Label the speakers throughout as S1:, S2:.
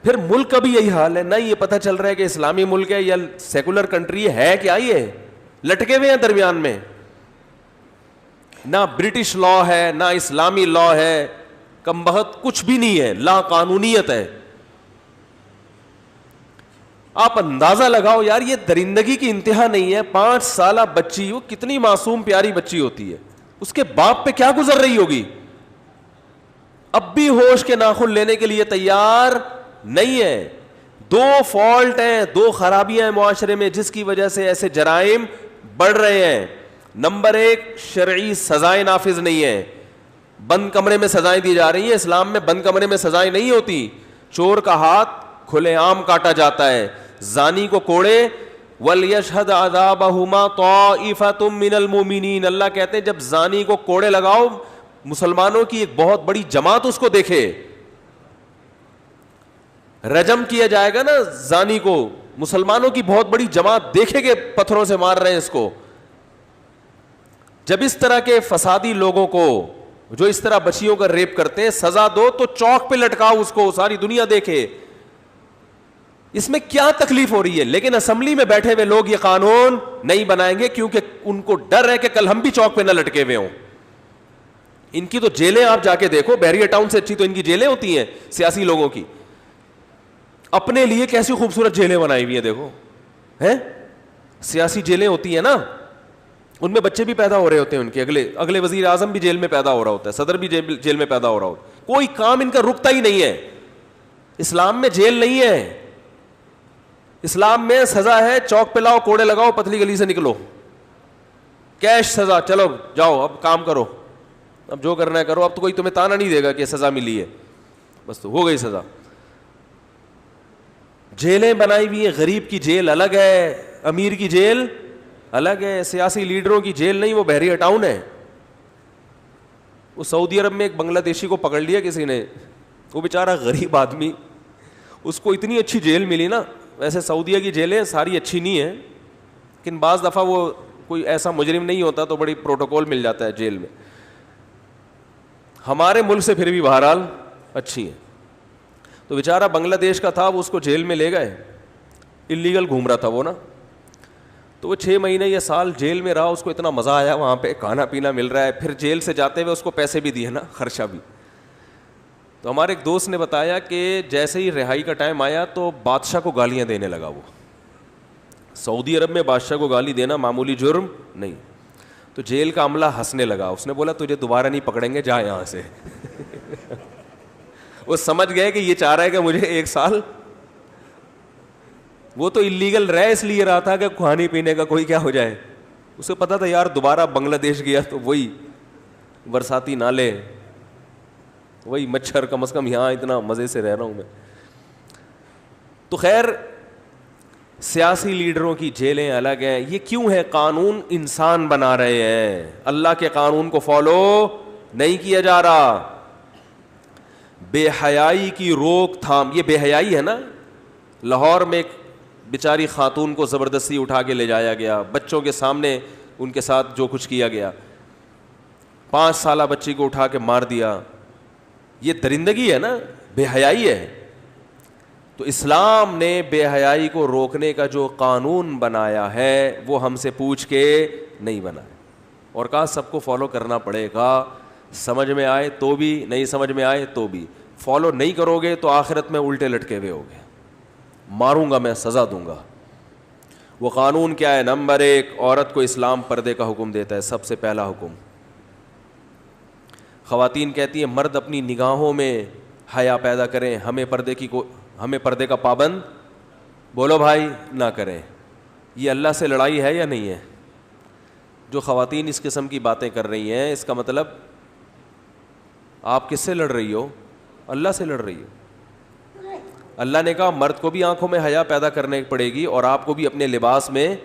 S1: پھر ملک کا بھی یہی حال ہے, نہ یہ پتہ چل رہا ہے کہ اسلامی ملک ہے یا سیکولر کنٹری ہے کیا, یہ لٹکے ہوئے ہیں درمیان میں. نہ برٹش لا ہے نہ اسلامی لا ہے, کم بخت کچھ بھی نہیں ہے, لا قانونیت ہے. آپ اندازہ لگاؤ یار, یہ درندگی کی انتہا نہیں ہے. 5 سالہ بچی, وہ کتنی معصوم پیاری بچی ہوتی ہے, اس کے باپ پہ کیا گزر رہی ہوگی, اب بھی ہوش کے ناخن لینے کے لیے تیار نہیں ہے. 2 فالٹ ہیں, 2 خرابیاں ہیں معاشرے میں جس کی وجہ سے ایسے جرائم بڑھ رہے ہیں. نمبر 1, شرعی سزائیں نافذ نہیں ہیں, بند کمرے میں سزائیں دی جا رہی ہیں. اسلام میں بند کمرے میں سزائیں نہیں ہوتی. چور کا ہاتھ کھلے عام کاٹا جاتا ہے, زانی کو کوڑے. وَلْيَشْهَدْ عَذَابَهُمَا طَائِفَةٌ مِّنَ الْمُؤْمِنِينَ, اللہ کہتے ہیں جب زانی کو کوڑے لگاؤ, مسلمانوں کی ایک بہت بڑی جماعت اس کو دیکھے. رجم کیا جائے گا نا زانی کو, مسلمانوں کی بہت بڑی جماعت دیکھے کہ پتھروں سے مار رہے ہیں اس کو. جب اس طرح کے فسادی لوگوں کو, جو اس طرح بچیوں کا ریپ کرتے ہیں, سزا دو تو چوک پہ لٹکاؤ اس کو, ساری دنیا دیکھے. اس میں کیا تکلیف ہو رہی ہے؟ لیکن اسمبلی میں بیٹھے ہوئے لوگ یہ قانون نہیں بنائیں گے کیونکہ ان کو ڈر ہے کہ کل ہم بھی چوک پہ نہ لٹکے ہوئے ہوں. ان کی تو جیلیں آپ جا کے دیکھو, بحریہ ٹاؤن سے اچھی تو ان کی جیلیں ہوتی ہیں سیاسی لوگوں کی. اپنے لیے کیسی خوبصورت جیلیں بنائی ہوئی ہیں دیکھو, ہیں سیاسی جیلیں ہوتی ہیں نا, ان میں بچے بھی پیدا ہو رہے ہوتے ہیں ان کے, اگلے وزیر اعظم بھی جیل میں پیدا ہو رہا ہوتا ہے, صدر بھی جیل میں پیدا ہو رہا ہوتا ہے. کوئی کام ان کا رکتا ہی نہیں ہے. اسلام میں جیل نہیں ہے, اسلام میں سزا ہے, چوک پہ لاؤ, کوڑے لگاؤ, پتلی گلی سے نکلو, کیش سزا, چلو جاؤ اب کام کرو, اب جو کرنا ہے کرو. اب تو کوئی تمہیں تانا نہیں دے گا کہ سزا ملی ہے, بس تو ہو گئی سزا. جیلیں بنائی ہوئی ہیں, غریب کی جیل الگ ہے, امیر کی جیل الگ ہے. سیاسی لیڈروں کی جیل نہیں, وہ بحریہ ٹاؤن ہے. وہ سعودی عرب میں ایک بنگلہ دیشی کو پکڑ لیا کسی نے, وہ بیچارہ غریب آدمی, اس کو اتنی اچھی جیل ملی نا. ویسے سعودیہ کی جیلیں ساری اچھی نہیں ہیں, لیکن بعض دفعہ وہ کوئی ایسا مجرم نہیں ہوتا تو بڑی پروٹوکول مل جاتا ہے جیل میں. ہمارے ملک سے پھر بھی بہرحال اچھی ہیں. تو بیچارہ بنگلہ دیش کا تھا, وہ اس کو جیل میں لے گئے, اللیگل گھوم رہا تھا وہ نا, تو وہ 6 مہینے یا سال جیل میں رہا. اس کو اتنا مزہ آیا, وہاں پہ کھانا پینا مل رہا ہے, پھر جیل سے جاتے ہوئے اس کو پیسے بھی دیے نا, خرچہ بھی. تو ہمارے ایک دوست نے بتایا کہ جیسے ہی رہائی کا ٹائم آیا تو بادشاہ کو گالیاں دینے لگا. وہ سعودی عرب میں بادشاہ کو گالی دینا معمولی جرم نہیں. تو جیل کا عملہ ہنسنے لگا, اس نے بولا تجھے دوبارہ نہیں پکڑیں گے, جا یہاں سے. وہ سمجھ گئے کہ یہ چاہ رہا ہے کہ مجھے 1 سال, وہ تو اللیگل رہ اس لیے رہا تھا کہ کھانے پینے کا کوئی کیا ہو جائے. اسے پتا تھا یار دوبارہ بنگلہ دیش گیا تو وہی برساتی نالے, وہی مچھر, کم از کم یہاں اتنا مزے سے رہ رہا ہوں میں. تو خیر, سیاسی لیڈروں کی جیلیں الگ ہیں. یہ کیوں ہے؟ قانون انسان بنا رہے ہیں, اللہ کے قانون کو فالو نہیں کیا جا رہا. بے حیائی کی روک تھام, یہ بے حیائی ہے نا. لاہور میں ایک بیچاری خاتون کو زبردستی اٹھا کے لے جایا گیا, بچوں کے سامنے ان کے ساتھ جو کچھ کیا گیا. 5 سالہ بچی کو اٹھا کے مار دیا. یہ درندگی ہے نا, بے حیائی ہے. تو اسلام نے بے حیائی کو روکنے کا جو قانون بنایا ہے وہ ہم سے پوچھ کے نہیں بنایا, اور کہا سب کو فالو کرنا پڑے گا. سمجھ میں آئے تو بھی, نہیں سمجھ میں آئے تو بھی. فالو نہیں کرو گے تو آخرت میں الٹے لٹکے ہوئے ہوگے, ماروں گا میں, سزا دوں گا. وہ قانون کیا ہے؟ نمبر 1, عورت کو اسلام پردے کا حکم دیتا ہے, سب سے پہلا حکم. خواتین کہتی ہیں مرد اپنی نگاہوں میں حیا پیدا کریں, ہمیں پردے کا پابند بولو بھائی نہ کریں. یہ اللہ سے لڑائی ہے یا نہیں ہے؟ جو خواتین اس قسم کی باتیں کر رہی ہیں, اس کا مطلب آپ کس سے لڑ رہی ہو؟ اللہ سے لڑ رہی ہو. اللہ نے کہا مرد کو بھی آنکھوں میں حیا پیدا کرنے پڑے گی اور آپ کو بھی اپنے لباس میں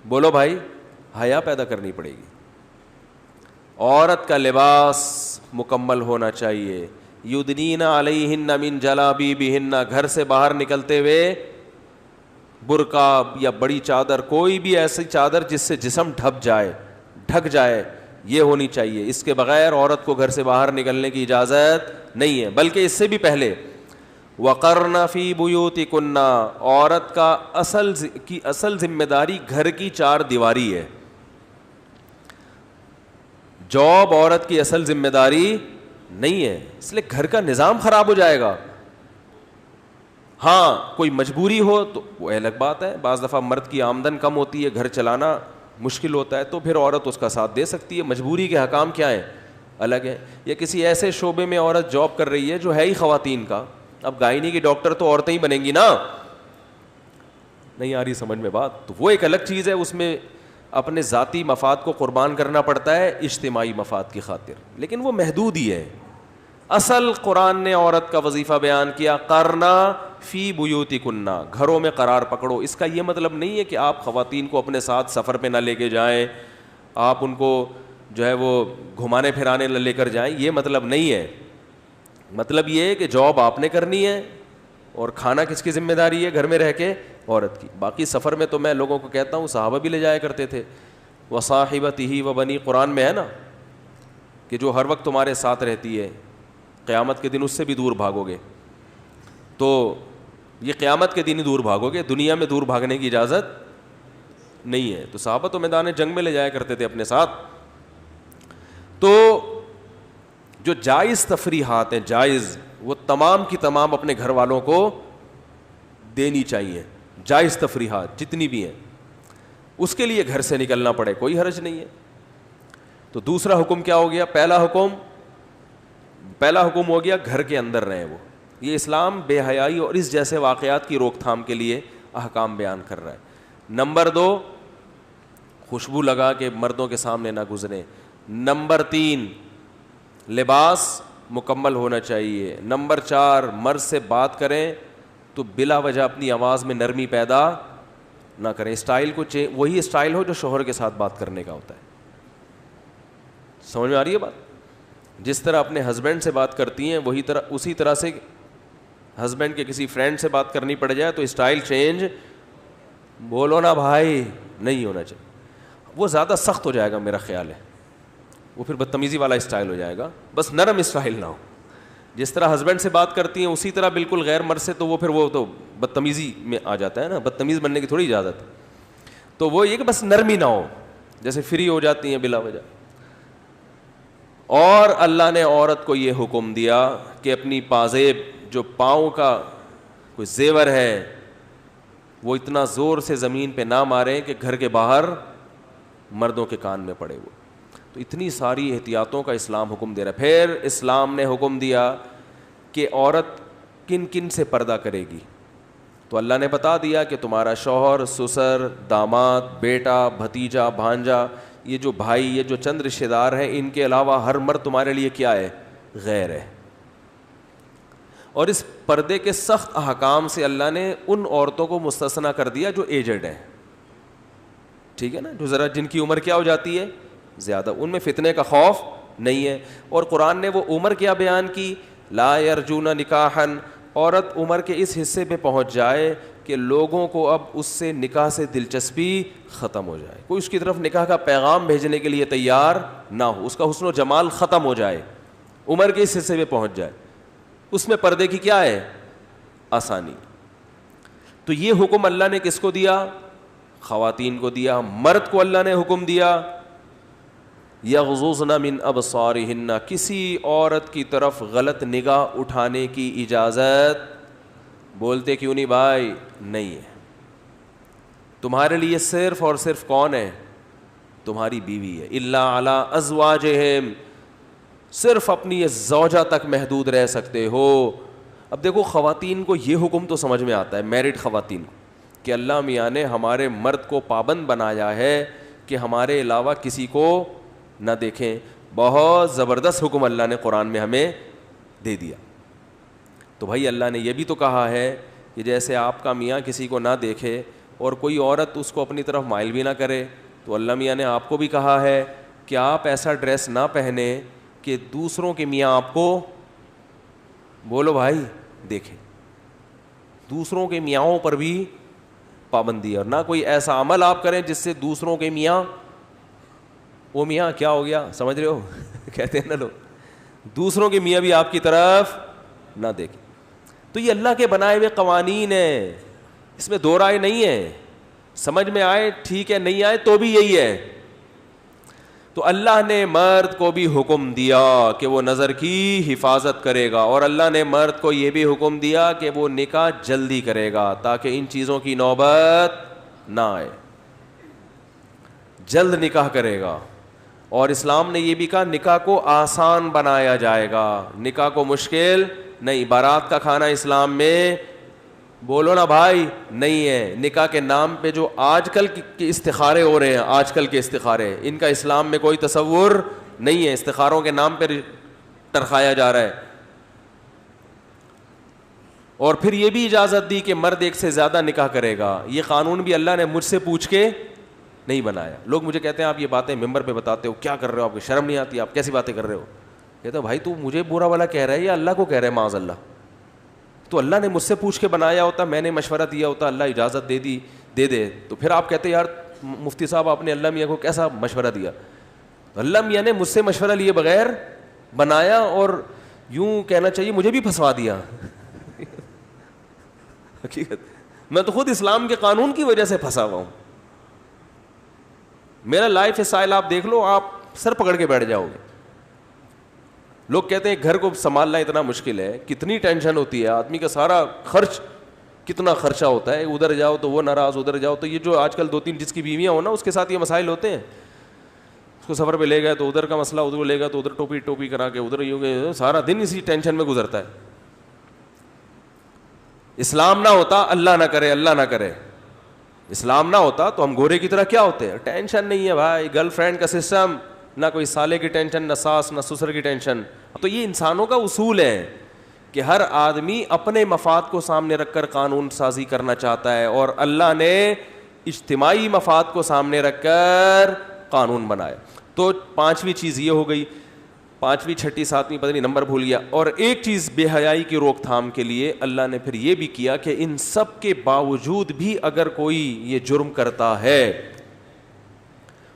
S1: بولو بھائی حیا پیدا کرنی پڑے گی. عورت کا لباس مکمل ہونا چاہیے. یدنین علیہن من جلابیبہن, گھر سے باہر نکلتے ہوئے برقع یا بڑی چادر, کوئی بھی ایسی چادر جس سے جسم ڈھک جائے, یہ ہونی چاہیے. اس کے بغیر عورت کو گھر سے باہر نکلنے کی اجازت نہیں ہے. بلکہ اس سے بھی پہلے وقرن فی بیوتکن، عورت کا اصل ذمہ داری گھر کی چار دیواری ہے. جاب عورت کی اصل ذمہ داری نہیں ہے، اس لیے گھر کا نظام خراب ہو جائے گا. ہاں کوئی مجبوری ہو تو وہ الگ بات ہے، بعض دفعہ مرد کی آمدن کم ہوتی ہے، گھر چلانا مشکل ہوتا ہے، تو پھر عورت اس کا ساتھ دے سکتی ہے. مجبوری کے حکام کیا ہیں؟ الگ ہے. یا کسی ایسے شعبے میں عورت جاب کر رہی ہے جو ہے ہی خواتین کا، اب گائنی کی ڈاکٹر تو عورتیں ہی بنیں گی نا. نہیں آ رہی سمجھ میں بات؟ تو وہ ایک الگ چیز ہے، اس میں اپنے ذاتی مفاد کو قربان کرنا پڑتا ہے اجتماعی مفاد کی خاطر، لیکن وہ محدود ہی ہے. اصل قرآن نے عورت کا وظیفہ بیان کیا، قرنا فی بیوتکن، گھروں میں قرار پکڑو. اس کا یہ مطلب نہیں ہے کہ آپ خواتین کو اپنے ساتھ سفر پہ نہ لے کے جائیں، آپ ان کو جو ہے وہ گھمانے پھرانے نہ لے کر جائیں، یہ مطلب نہیں ہے. مطلب یہ ہے کہ جاب آپ نے کرنی ہے اور کھانا کس کی ذمہ داری ہے گھر میں رہ کے؟ عورت کی. باقی سفر میں تو میں لوگوں کو کہتا ہوں صحابہ بھی لے جایا کرتے تھے. وصاحبتہ وبنی، قرآن میں ہے نا کہ جو ہر وقت تمہارے ساتھ رہتی ہے، قیامت کے دن اس سے بھی دور بھاگو گے. تو یہ قیامت کے دن ہی دور بھاگو گے، دنیا میں دور بھاگنے کی اجازت نہیں ہے. تو صحابہ تو میدان جنگ میں لے جایا کرتے تھے اپنے ساتھ. تو جو جائز تفریحات ہیں، جائز، وہ تمام کی تمام اپنے گھر والوں کو دینی چاہیے. جائز تفریحات جتنی بھی ہیں، اس کے لیے گھر سے نکلنا پڑے کوئی حرج نہیں ہے. تو دوسرا حکم کیا ہو گیا؟ پہلا حکم ہو گیا گھر کے اندر رہیں. وہ یہ اسلام بے حیائی اور اس جیسے واقعات کی روک تھام کے لیے احکام بیان کر رہا ہے. نمبر 2، خوشبو لگا کے مردوں کے سامنے نہ گزریں. نمبر 3، لباس مکمل ہونا چاہیے. نمبر 4، مرد سے بات کریں تو بلا وجہ اپنی آواز میں نرمی پیدا نہ کریں. اسٹائل کو وہی اسٹائل ہو جو شوہر کے ساتھ بات کرنے کا ہوتا ہے. سمجھ میں آ رہی ہے بات؟ جس طرح اپنے ہسبینڈ سے بات کرتی ہیں اسی طرح سے ہسبینڈ کے کسی فرینڈ سے بات کرنی پڑ جائے تو اسٹائل چینج، بولو نا بھائی، نہیں ہونا چاہیے. وہ زیادہ سخت ہو جائے گا میرا خیال ہے، وہ پھر بدتمیزی والا اسٹائل ہو جائے گا. بس نرم اسٹائل نہ ہو. جس طرح ہسبینڈ سے بات کرتی ہیں اسی طرح بالکل غیر مرد سے، تو وہ پھر وہ تو بدتمیزی میں آ جاتا ہے نا، بدتمیز بننے کی تھوڑی اجازت ہے. تو وہ یہ کہ بس نرمی نہ ہو، جیسے فری ہو جاتی ہیں بلا وجہ. اور اللہ نے عورت کو یہ حکم دیا کہ اپنی پازیب، جو پاؤں کا کوئی زیور ہے، وہ اتنا زور سے زمین پہ نہ ماریں کہ گھر کے باہر مردوں کے کان میں پڑے. وہ تو اتنی ساری احتیاطوں کا اسلام حکم دے رہا ہے. پھر اسلام نے حکم دیا کہ عورت کن کن سے پردہ کرے گی. تو اللہ نے بتا دیا کہ تمہارا شوہر، سسر، داماد، بیٹا، بھتیجا، بھانجا، یہ جو بھائی، یہ جو چند رشتہ دار ہیں، ان کے علاوہ ہر مرد تمہارے لیے کیا ہے؟ غیر ہے. اور اس پردے کے سخت احکام سے اللہ نے ان عورتوں کو مستثنیٰ کر دیا جو ایجڈ ہیں. ٹھیک ہے نا، جو ذرا جن کی عمر کیا ہو جاتی ہے؟ زیادہ. ان میں فتنے کا خوف نہیں ہے. اور قرآن نے وہ عمر کیا بیان کی؟ لا یرجون نکاحا. عورت عمر کے اس حصے پہ پہنچ جائے کہ لوگوں کو اب اس سے نکاح سے دلچسپی ختم ہو جائے، کوئی اس کی طرف نکاح کا پیغام بھیجنے کے لیے تیار نہ ہو، اس کا حسن و جمال ختم ہو جائے، عمر کے اس حصے پہ پہنچ جائے. اس میں پردے کی کیا ہے؟ آسانی. تو یہ حکم اللہ نے کس کو دیا؟ خواتین کو دیا. مرد کو اللہ نے حکم دیا یغضضن من ابصارہن، کسی عورت کی طرف غلط نگاہ اٹھانے کی اجازت، بولتے کیوں نہیں بھائی؟ نہیں ہے. تمہارے لیے صرف اور صرف کون ہے؟ تمہاری بیوی ہے. الا علی ازواجہم، صرف اپنی زوجہ تک محدود رہ سکتے ہو. اب دیکھو خواتین کو یہ حکم تو سمجھ میں آتا ہے، میرڈ خواتین کو، کہ اللہ میاں نے ہمارے مرد کو پابند بنایا ہے کہ ہمارے علاوہ کسی کو نہ دیکھیں. بہت زبردست حکم اللہ نے قرآن میں ہمیں دے دیا. تو بھائی اللہ نے یہ بھی تو کہا ہے کہ جیسے آپ کا میاں کسی کو نہ دیکھے اور کوئی عورت اس کو اپنی طرف مائل بھی نہ کرے، تو اللہ میاں نے آپ کو بھی کہا ہے کہ آپ ایسا ڈریس نہ پہنے کہ دوسروں کے میاں آپ کو، بولو بھائی، دیکھیں. دوسروں کے میاں پر بھی پابندی ہے، اور نہ کوئی ایسا عمل آپ کریں جس سے دوسروں کے میاں، وہ میاں کیا ہو گیا سمجھ رہے ہو کہتے ہیں نا لوگ، دوسروں کے میاں بھی آپ کی طرف نہ دیکھیں. تو یہ اللہ کے بنائے ہوئے قوانین ہیں, اس میں دو رائے نہیں ہے. سمجھ میں آئے ٹھیک ہے, نہیں آئے تو بھی یہی ہے. تو اللہ نے مرد کو بھی حکم دیا کہ وہ نظر کی حفاظت کرے گا, اور اللہ نے مرد کو یہ بھی حکم دیا کہ وہ نکاح جلدی کرے گا تاکہ ان چیزوں کی نوبت نہ آئے. جلد نکاح کرے گا. اور اسلام نے یہ بھی کہا نکاح کو آسان بنایا جائے گا, نکاح کو مشکل نہیں. بارات کا کھانا اسلام میں بولو نا بھائی نہیں ہے. نکاح کے نام پہ جو آج کل کے استخارے ہو رہے ہیں, آج کل کے استخارے, ان کا اسلام میں کوئی تصور نہیں ہے. استخاروں کے نام پہ ٹرخایا جا رہا ہے. اور پھر یہ بھی اجازت دی کہ مرد ایک سے زیادہ نکاح کرے گا. یہ قانون بھی اللہ نے مجھ سے پوچھ کے نہیں بنایا. لوگ مجھے کہتے ہیں آپ یہ باتیں ممبر پہ بتاتے ہو, کیا کر رہے ہو, آپ کو شرم نہیں آتی, آپ کیسی باتیں کر رہے ہو؟ کہتے بھائی تو مجھے برا والا کہہ رہا ہے یا اللہ کو کہہ رہا ہے معاذ اللہ؟ تو اللہ نے مجھ سے پوچھ کے بنایا ہوتا, میں نے مشورہ دیا ہوتا, اللہ اجازت دے دے تو پھر آپ کہتے یار مفتی صاحب آپ نے اللہ میاں کو کیسا مشورہ دیا؟ اللہ میاں نے مجھ سے مشورہ لیے بغیر بنایا, اور یوں کہنا چاہیے مجھے بھی پھنسوا دیا. حقیقت میں تو خود اسلام کے قانون کی وجہ سے پھنسا ہوا ہوں. میرا لائف اسٹائل آپ دیکھ لو, آپ سر پکڑ کے بیٹھ جاؤ گے. لوگ کہتے ہیں گھر کو سنبھالنا اتنا مشکل ہے, کتنی ٹینشن ہوتی ہے آدمی کا, سارا خرچ کتنا خرچہ ہوتا ہے, ادھر جاؤ تو وہ ناراض, ادھر جاؤ تو یہ جو آج کل 2-3 جس کی بیویاں ہو نا اس کے ساتھ یہ مسائل ہوتے ہیں. اس کو سفر پہ لے گئے تو ادھر کا مسئلہ, ادھر لے گا تو ادھر ٹوپی کرا کے ادھر ہی گئے, سارا دن اسی ٹینشن میں گزرتا ہے. اسلام نہ ہوتا, اللہ نہ کرے, اللہ نہ کرے, اسلام نہ ہوتا تو ہم گورے کی طرح کیا ہوتے ہیں, ٹینشن نہیں ہے بھائی, گرل فرینڈ کا سسٹم, نہ کوئی سالے کی ٹینشن, نہ ساس نہ سسر کی ٹینشن. تو یہ انسانوں کا اصول ہے کہ ہر آدمی اپنے مفاد کو سامنے رکھ کر قانون سازی کرنا چاہتا ہے, اور اللہ نے اجتماعی مفاد کو سامنے رکھ کر قانون بنایا. تو 5ویں چیز یہ ہو گئی, 5ویں 6ٹھی 7ویں پتہ نہیں نمبر بھول گیا. اور ایک چیز بے حیائی کی روک تھام کے لیے اللہ نے پھر یہ بھی کیا کہ ان سب کے باوجود بھی اگر کوئی یہ جرم کرتا ہے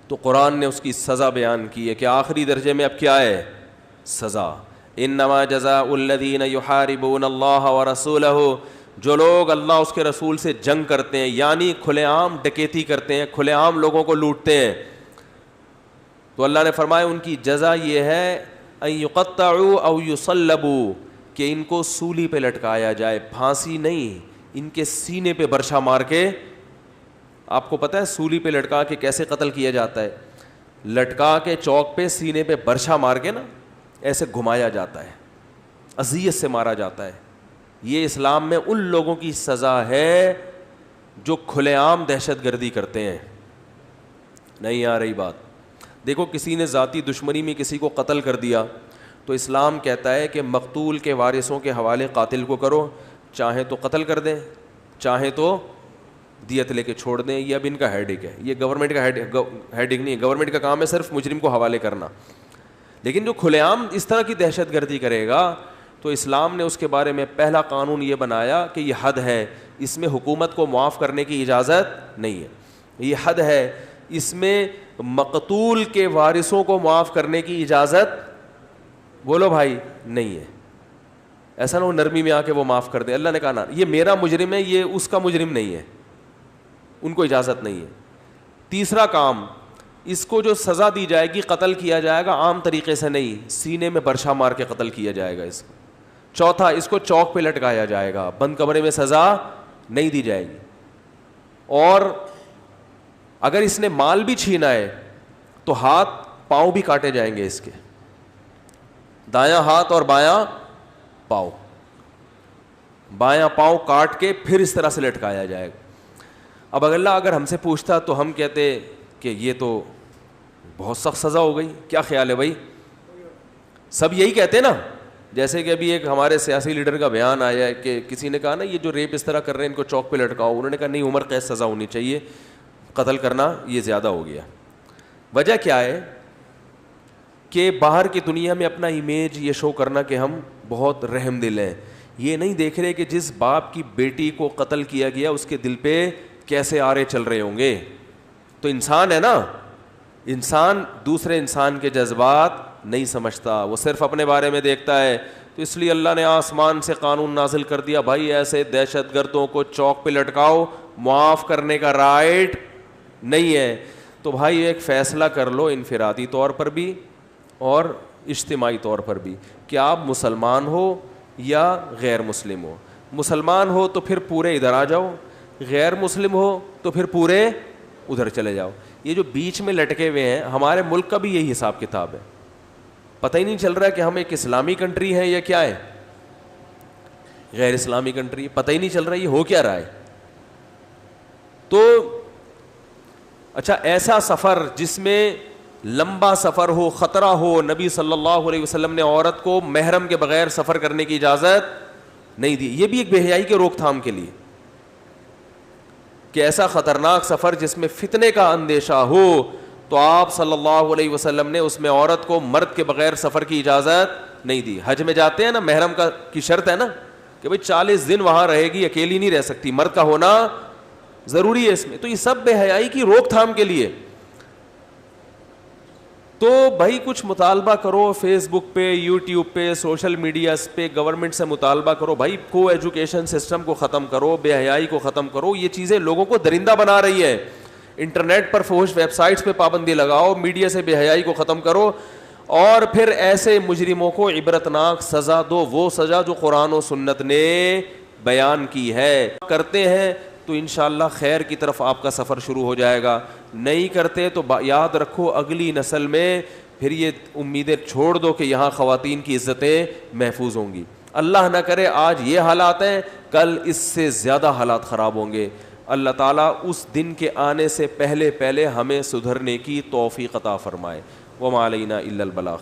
S1: تو قرآن نے اس کی سزا بیان کی ہے کہ آخری درجے میں اب کیا ہے سزا. انما جزاء الذین یحاربون اللہ ورسولہ, جو لوگ اللہ اس کے رسول سے جنگ کرتے ہیں, یعنی کھلے عام ڈکیتی کرتے ہیں, کھلے عام لوگوں کو لوٹتے ہیں, تو اللہ نے فرمایا ان کی جزا یہ ہے ان یقطعوا او یصلبوا, کہ ان کو سولی پہ لٹکایا جائے, پھانسی نہیں, ان کے سینے پہ برچھا مار کے. آپ کو پتہ ہے سولی پہ لٹکا کے کیسے قتل کیا جاتا ہے؟ لٹکا کے چوک پہ سینے پہ برچھا مار کے نا ایسے گھمایا جاتا ہے, اذیت سے مارا جاتا ہے. یہ اسلام میں ان لوگوں کی سزا ہے جو کھلے عام دہشت گردی کرتے ہیں. نہیں آ رہی بات؟ دیکھو کسی نے ذاتی دشمنی میں کسی کو قتل کر دیا تو اسلام کہتا ہے کہ مقتول کے وارثوں کے حوالے قاتل کو کرو, چاہیں تو قتل کر دیں, چاہیں تو دیت لے کے چھوڑ دیں. یہ اب ان کا ہیڈک ہے, یہ گورنمنٹ کا ہیڈک نہیں ہے. گورنمنٹ کا کام ہے صرف مجرم کو حوالے کرنا. لیکن جو کھلے عام اس طرح کی دہشت گردی کرے گا تو اسلام نے اس کے بارے میں پہلا قانون یہ بنایا کہ یہ حد ہے, اس میں حکومت کو معاف کرنے کی اجازت نہیں ہے. یہ حد ہے, اس میں مقتول کے وارثوں کو معاف کرنے کی اجازت بولو بھائی نہیں ہے. ایسا نہ ہو نرمی میں آ کے وہ معاف کر دے. اللہ نے کہا نا یہ میرا مجرم ہے, یہ اس کا مجرم نہیں ہے, ان کو اجازت نہیں ہے. تیسرا کام, اس کو جو سزا دی جائے گی قتل کیا جائے گا عام طریقے سے نہیں, سینے میں برچھا مار کے قتل کیا جائے گا اس کو. چوتھا, اس کو چوک پہ لٹکایا جائے گا, بند کمرے میں سزا نہیں دی جائے گی. اور اگر اس نے مال بھی چھینا ہے تو ہاتھ پاؤں بھی کاٹے جائیں گے اس کے, دایاں ہاتھ اور بایاں پاؤں, بایاں پاؤں کاٹ کے پھر اس طرح سے لٹکایا جائے گا. اب اللہ اگر ہم سے پوچھتا تو ہم کہتے کہ یہ تو بہت سخت سزا ہو گئی. کیا خیال ہے بھائی؟ سب یہی کہتے ہیں نا. جیسے کہ ابھی ایک ہمارے سیاسی لیڈر کا بیان آیا ہے کہ کسی نے کہا نا یہ جو ریپ اس طرح کر رہے ہیں ان کو چوک پہ لٹکاؤ. انہوں نے کہا نہیں, عمر قید سزا ہونی چاہیے, قتل کرنا یہ زیادہ ہو گیا. وجہ کیا ہے کہ باہر کی دنیا میں اپنا امیج یہ شو کرنا کہ ہم بہت رحم دل ہیں. یہ نہیں دیکھ رہے کہ جس باپ کی بیٹی کو قتل کیا گیا اس کے دل پہ کیسے آرے چل رہے ہوں گے. تو انسان ہے نا, انسان دوسرے انسان کے جذبات نہیں سمجھتا, وہ صرف اپنے بارے میں دیکھتا ہے. تو تو اس لیے اللہ نے آسمان سے قانون نازل کر دیا, بھائی ایسے دہشت گردوں کو چوک پہ لٹکاؤ, معاف کرنے کا رائٹ نہیں ہے. تو بھائی ایک فیصلہ کر لو انفرادی طور پر بھی اور اجتماعی طور پر بھی کہ آپ مسلمان ہو یا غیر مسلم ہو. مسلمان ہو تو پھر پورے ادھر آ جاؤ, غیر مسلم ہو تو پھر پورے ادھر چلے جاؤ. یہ جو بیچ میں لٹکے ہوئے ہیں, ہمارے ملک کا بھی یہی حساب کتاب ہے. پتہ ہی نہیں چل رہا کہ ہم ایک اسلامی کنٹری ہے یا کیا ہے, غیر اسلامی کنٹری, پتہ ہی نہیں چل رہا یہ ہو کیا رہا ہے. تو اچھا ایسا سفر جس میں لمبا سفر ہو, خطرہ ہو, نبی صلی اللہ علیہ وسلم نے عورت کو محرم کے بغیر سفر کرنے کی اجازت نہیں دی. یہ بھی ایک بے حیائی کے روک تھام کے لیے کہ ایسا خطرناک سفر جس میں فتنے کا اندیشہ ہو, تو آپ صلی اللہ علیہ وسلم نے اس میں عورت کو مرد کے بغیر سفر کی اجازت نہیں دی. حج میں جاتے ہیں نا, محرم کی شرط ہے نا کہ بھئی 40 دن وہاں رہے گی, اکیلی نہیں رہ سکتی, مرد کا ہونا ضروری ہے اس میں. تو یہ سب بے حیائی کی روک تھام کے لیے. تو بھائی کچھ مطالبہ کرو فیس بک پہ, یوٹیوب پہ, سوشل میڈیا پہ, گورنمنٹ سے مطالبہ کرو بھائی کو ایجوکیشن سسٹم کو ختم کرو, بے حیائی کو ختم کرو. یہ چیزیں لوگوں کو درندہ بنا رہی ہے. انٹرنیٹ پر فحش ویب سائٹس پہ پابندی لگاؤ, میڈیا سے بے حیائی کو ختم کرو, اور پھر ایسے مجرموں کو عبرتناک سزا دو, وہ سزا جو قرآن و سنت نے بیان کی ہے. کرتے ہیں تو انشاءاللہ خیر کی طرف آپ کا سفر شروع ہو جائے گا. نہیں کرتے تو یاد رکھو اگلی نسل میں پھر یہ امیدیں چھوڑ دو کہ یہاں خواتین کی عزتیں محفوظ ہوں گی. اللہ نہ کرے آج یہ حالات ہیں, کل اس سے زیادہ حالات خراب ہوں گے. اللہ تعالیٰ اس دن کے آنے سے پہلے ہمیں سدھرنے کی توفیق عطا فرمائے. وما علینا الا البلاغ.